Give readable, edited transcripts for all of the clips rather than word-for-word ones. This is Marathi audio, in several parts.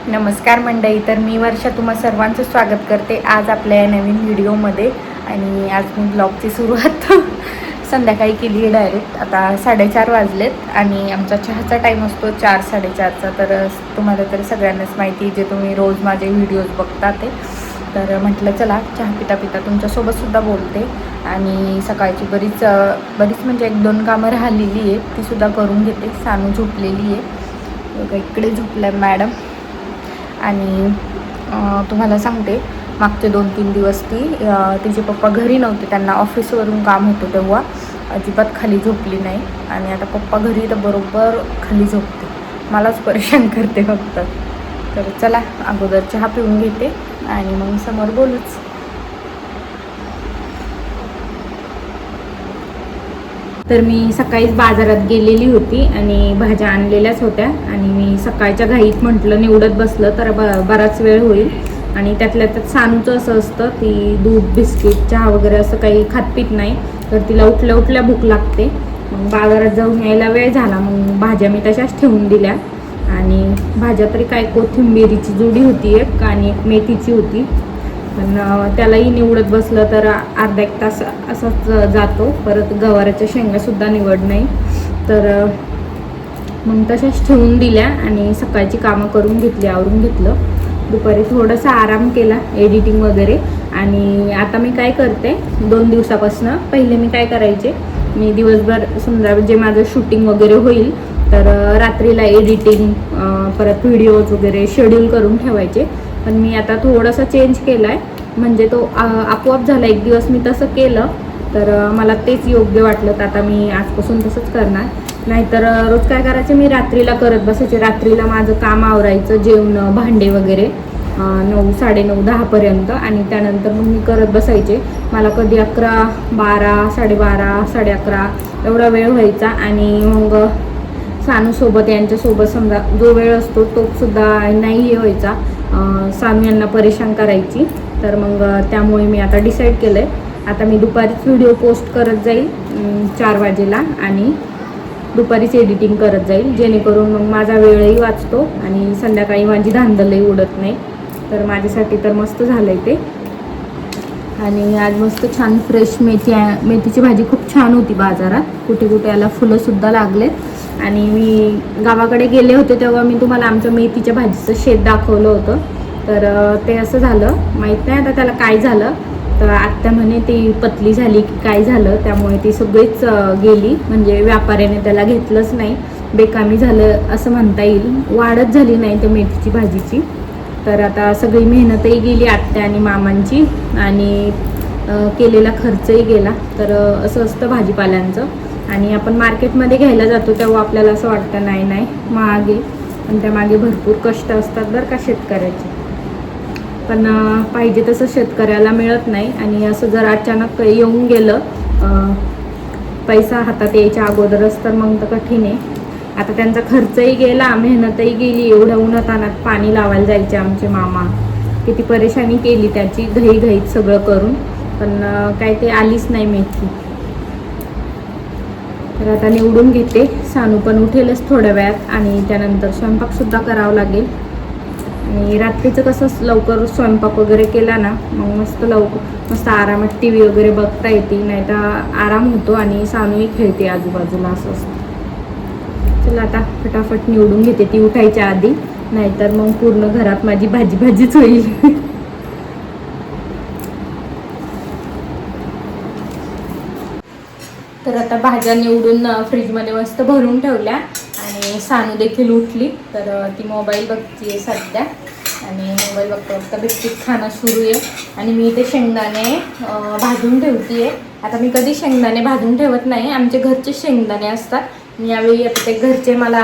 नमस्कार मंडळी. तर मी वर्षा तुम्हा सर्वांचं स्वागत करते आज आपल्या या नवीन व्हिडिओमध्ये. आणि आज मी ब्लॉगची सुरुवात संध्याकाळी केली आहे डायरेक्ट. आता 4:30 वाजलेत आणि आमचा चहाचा टाईम असतो 4-4:30चा. तर तुम्हाला तर सगळ्यांनाच माहिती आहे, जे तुम्ही रोज माझे व्हिडिओज बघता ते. तर म्हटलं चला चहा पिता पिता तुमच्यासोबतसुद्धा बोलते. आणि सकाळची बरीच म्हणजे 1-2 कामं राहिलेली आहेत, तीसुद्धा करून घेते. सानू झोपलेली आहे बघा, इकडे झोपल्या मॅडम. आणि तुम्हाला सांगते, मागचे 2-3 दिवस तिचे पप्पा घरी नव्हते, त्यांना ऑफिसवरून काम होतं, तेव्हा अजिबात खाली झोपली नाही. आणि आता पप्पा घरी तर बरोबर खाली झोपते, मलाच परेशान करते फक्त. तर चला अगोदर चहा पिऊन घेते आणि मग समोर बोलूच. तर मी सकाळीच बाजारात गेलेली होती आणि भाज्या आणलेल्याच होत्या. आणि मी सकाळच्या घाईत म्हटलं निवडत बसलं तर बराच वेळ होईल. आणि त्यातल्या त्यात सानूचं असं असतं, ती दूध बिस्किट चहा वगैरे असं काही खात पीत नाही. तर तिला उठल्या उठल्या भूक लागते. मग बाजारात जाऊन यायला वेळ झाला. मग भाज्या मी तशाच ठेवून दिल्या. आणि भाज्या तरी काय, कोथिंबिरीची जुडी होती एक आणि एक मेथीची होती. पण त्यालाही निवडत बसलं तर अर्धा एक तास असाच जातो. परत गवाराच्या शेंगासुद्धा निवड नाही. तर मग तशाच ठेवून दिल्या आणि सकाळची कामं करून घेतली, आवरून घेतलं. दुपारी थोडासा आराम केला, एडिटिंग वगैरे. आणि आता मी काय करते, 2 दिवसापासून पहिले मी काय करायचे, मी दिवसभर समजा जे माझं शूटिंग वगैरे होईल तर रात्रीला एडिटिंग परत व्हिडिओज वगैरे शेड्यूल करून ठेवायचे. पण मी आता थोडासा चेंज केला आहे, म्हणजे तो आपोआप झाला. एक दिवस मी तसं केलं तर मला तेच योग्य वाटलं, तर आता मी आजपासून तसंच करणार. नाहीतर रोज काय करायचं, मी रात्रीला करत बसायचे. रात्रीला माझं काम आवरायचं, जेवण भांडे वगैरे 9, 9:30, 10पर्यंत. आणि त्यानंतर मग मी करत बसायचे. मला कधी 11, 12, 12:30, 11:30 एवढा वेळ व्हायचा. आणि मग सानूसोबत यांच्यासोबत समजा जो वेळ असतो तोसुद्धा नाही हे व्हायचा, सानू यांना परेशान करायची. तर मग त्यामुळे मी आता डिसाईड केलं आहे, आता मी दुपारीच व्हिडिओ पोस्ट करत जाईल 4 वाजेला आणि दुपारीच एडिटिंग करत जाईल, जेणेकरून मग माझा वेळही वाचतो आणि संध्याकाळी माझी धांदलही उडत नाही. तर माझ्यासाठी तर मस्त झालं आहे ते. आणि आज मस्त छान फ्रेश मेथीची भाजी खूप छान होती बाजारात. कुठे कुठे याला फुलंसुद्धा लागले. आणि मी गावाकडे गेले होते तेव्हा मी तुम्हाला आमच्या मेथीच्या भाजीचं शेत दाखवलं होतं. तर ते असं झालं, माहीत नाही आता त्याला काय झालं. तर आत्या म्हणे ती पतली झाली की काय झालं, त्यामुळे ती सगळीच गेली. म्हणजे व्यापाऱ्याने त्याला घेतलंच नाही, बेकामी झालं असं म्हणता येईल. वाढच झाली नाही त्या मेथीची भाजीची. तर आता सगळी मेहनतही गेली आत्या आणि मामांची, आणि केलेला खर्चही गेला. तर असं असतं भाजीपाल्यांचं. आणि आपण मार्केटमध्ये घ्यायला जातो तेव्हा आपल्याला असं वाटतं नाही महाग आहे, पण त्यामागे भरपूर कष्ट असतात बरं का शेतकऱ्याचे. पण पाहिजे तसं शेतकऱ्याला मिळत नाही. आणि असं जर अचानक येऊन गेलं पैसा हातात यायच्या अगोदरच, तर मग तर कठीण आहे. आता त्यांचा खर्चही गेला, मेहनतही गेली. एवढ्या उन्हातानात पाणी लावायला जायचे आमचे मामा, किती परेशानी केली त्याची, घाईत सगळं करून. पण काय ते आलीच नाही मेथी. तर आता निवडून घेते. सानू पण उठेलच थोड्या वेळात आणि त्यानंतर स्वयंपाकसुद्धा करावं लागेल. आणि रात्रीचं कसं लवकर स्वयंपाक वगैरे केला ना, मग मस्त आरामात TV वगैरे बघता येते, नाही तर आराम होतो आणि सानूही खेळते आजूबाजूला, असं असतं. चला आता फटाफट निवडून घेते ती उठायच्या आधी, नाहीतर मग पूर्ण घरात माझी भाजीच होईल. तर आता भाज्या निवडून फ्रीजमध्ये मस्त भरून ठेवल्या. आणि सानू देखील उठली, तर ती मोबाईल बघतीये सध्या. आणि मोबाईल बघता बिस्किट खाणं सुरू आहे. आणि मी ते शेंगदाणे भाजून ठेवते. आता मी कधी शेंगदाणे भाजून ठेवत नाही, आमचे घरचे शेंगदाणे असतात. यावेळी आता ते घरचे मला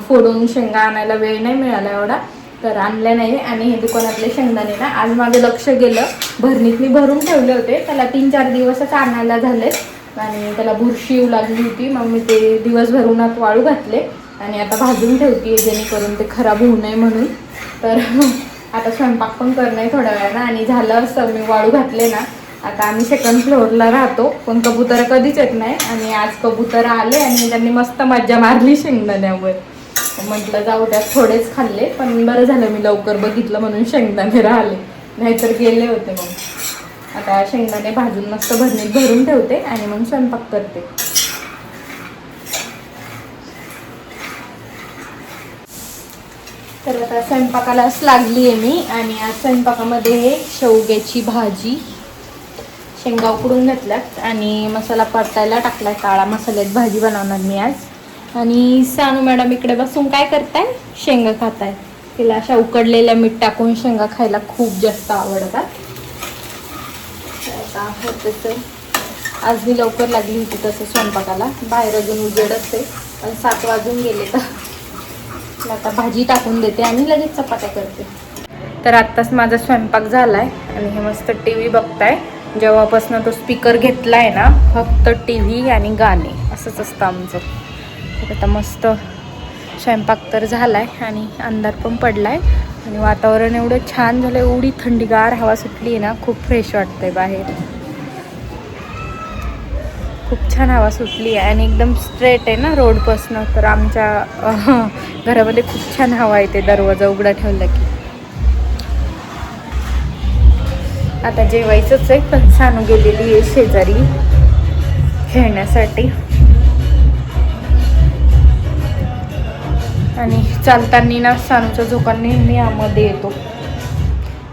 फोडून शेंगा आणायला वेळ नाही मिळाला एवढा, तर आणल्या नाही. आणि हे दुकानातले शेंगदाणे ना, आज माझं लक्ष गेलं, भरणीत मी भरून ठेवले होते, त्याला 3-4 दिवसच आणायला झाले. आणि त्याला बुरशी येऊ लागली होती. मग मी ते दिवसभर उन्हात वाळू घातले आणि आता भाजून ठेवते, जेणेकरून ते खराब होऊ नये म्हणून. तर आता स्वयंपाक पण करणं थोड्या वेळानं. आणि झालं असं, मी वाळू घातले ना, आता आम्ही 2nd फ्लोअरला राहतो, पण कबुतरं कधीच येत नाही. आणि आज कबुतरं आले आणि त्यांनी मस्त मज्जा मारली शेंगदाण्यावर. म्हटलं जाऊ द्या, थोडेच खाल्ले, पण बरं झालं मी लवकर बघितलं म्हणून शेंगदाणे राहिले, नाहीतर गेले होते. मग आता शेंगदाणे भाजून मस्त भरणीत भरून ठेवते आणि मग स्वयंपाक करते. तर आता स्वयंपाकालाच लागली आहे मी. आणि आज स्वयंपाकामध्ये शेवग्याची भाजी, शेंगा उकडून घेतल्यात आणि मसाला परतायला टाकलाय. काळा मसाल्यात भाजी बनवणार मी आज. आणि सानू मॅडम इकडे बसून काय करताय? शेंगा खाताय. तिला अशा उकडलेल्या मीठ टाकून शेंगा खायला खूप जास्त आवडतात. आज मी लवकर लागली होती तसं स्वयंपाकाला, बाहेर अजून उजेड असते, पण 7 वाजून गेले. तर आता भाजी टाकून देते आणि लगेच चपात्या करते. तर आत्ताच माझा स्वयंपाक झालाय आणि हे मस्त TV बघताय. जेव्हापासून तो स्पीकर घेतलाय ना, फक्त TV आणि गाणे असंच असतं आमचं. आता मस्त स्वयंपाक तर झालाय आणि अंधार पण पडलाय आणि वातावरण एवढं छान झालंय, एवढी थंडीगार हवा सुटली आहे ना, खूप फ्रेश वाटतंय बाहेर. खूप छान हवा सुटली आहे आणि एकदम स्ट्रेट आहे ना रोडपासनं, तर आमच्या घरामध्ये खूप छान हवा येते दरवाजा उघडा ठेवला की. आता जेवायचंच आहे, पण सानू गेलेली आहे शेजारी खेळण्यासाठी. आणि चालताना ना सानूचा झोका नेहमी यामध्ये येतो.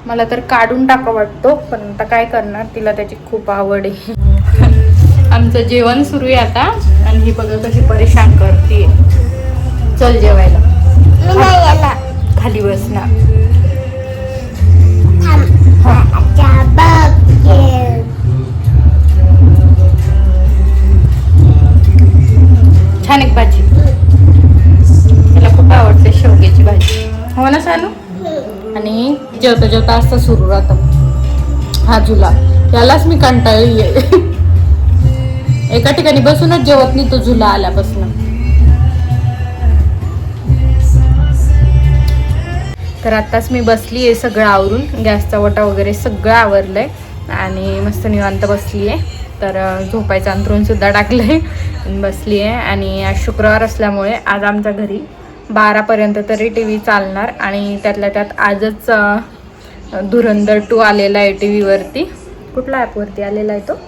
मला तर काढून टाका वाटतो, पण आता काय करणार, तिला त्याची खूप आवड आहे. आमचं जेवण सुरू आहे आता आणि ही बघा कशी परेशान करते. चल जेवायला, खाली बस ना. छान एक भाजी, मला खूप आवडते शेवग्याची भाजी. हो ना सानू? आणि जेवता जेवता असं सुरू राहतं हा झुला. यालाच मी कंटाळली आहे. एका ठिकाणी बसूनच जेवत नाही तो झुला आल्यापासून. तर आत्ताच मी बसली आहे सगळं आवरून, गॅसचा वटा वगैरे सगळं आवरलंय आणि मस्त निवांत बसली आहे. तर झोपायचं अंथरूण सुद्धा टाकलंय, बसली आहे. आणि आज शुक्रवार असल्यामुळे आज आमच्या घरी 12पर्यंत तरी TV चालणार. आणि त्यातल्या त्यात आजच धुरंधर 2 आलेला आहे TV वरती. कुठल्या ॲपवरती आलेला आहे तो?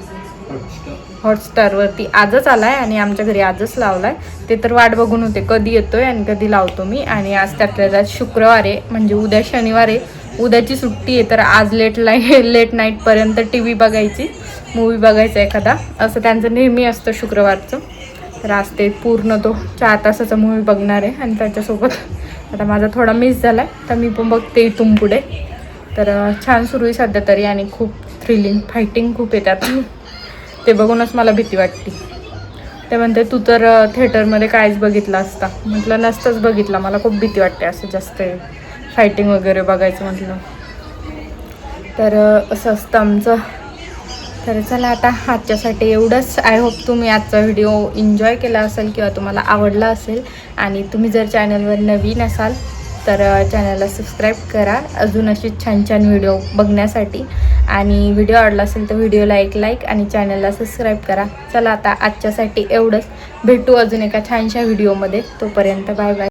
हॉटस्टारवरती आजच आला आहे आणि आमच्या घरी आजच लावला आहे. ते तर वाट बघून होते कधी येतो आहे आणि कधी लावतो मी. आणि आज त्यातल्या त्यात शुक्रवार आहे, म्हणजे उद्या शनिवार आहे, उद्याची सुट्टी आहे. तर आज लेट नाईटपर्यंत TV बघायची, मूवी बघायचा एखादा, असं त्यांचं नेहमी असतं शुक्रवारचं. तर आज ते पूर्ण तो 4 तासाचा मूवी बघणार आहे. आणि त्याच्यासोबत आता माझा थोडा मिस झाला आहे, तर मी पण बघते इथून पुढे. तर छान सुरू आहे सध्या तरी आणि खूप थ्रिलिंग, फायटिंग खूप येतात. ते बघूनच मला भीती वाटते. ते म्हणते तू तर थिएटरमध्ये काहीच बघितलं असता. म्हटलं नसतंच बघितलं, मला खूप भीती वाटते असं जास्त फायटिंग वगैरे बघायचं म्हटलं तर. असं असतं आमचं. तर चला आता आजच्यासाठी एवढंच. आय होप तुम्ही आजचा व्हिडिओ एन्जॉय केला असेल किंवा तुम्हाला आवडला असेल. आणि तुम्ही जर चॅनलवर नवीन असाल तर चॅनलला सबस्क्राईब करा अजून अशी छान छान व्हिडिओ बघण्यासाठी. आणि व्हिडिओ आवडला असेल तर व्हिडिओला एक लाईक आणि चॅनलला सबस्क्राईब करा. चला आता आजच्यासाठी एवढंच. भेटू अजून एका छानशा व्हिडिओमध्ये. तोपर्यंत बाय बाय.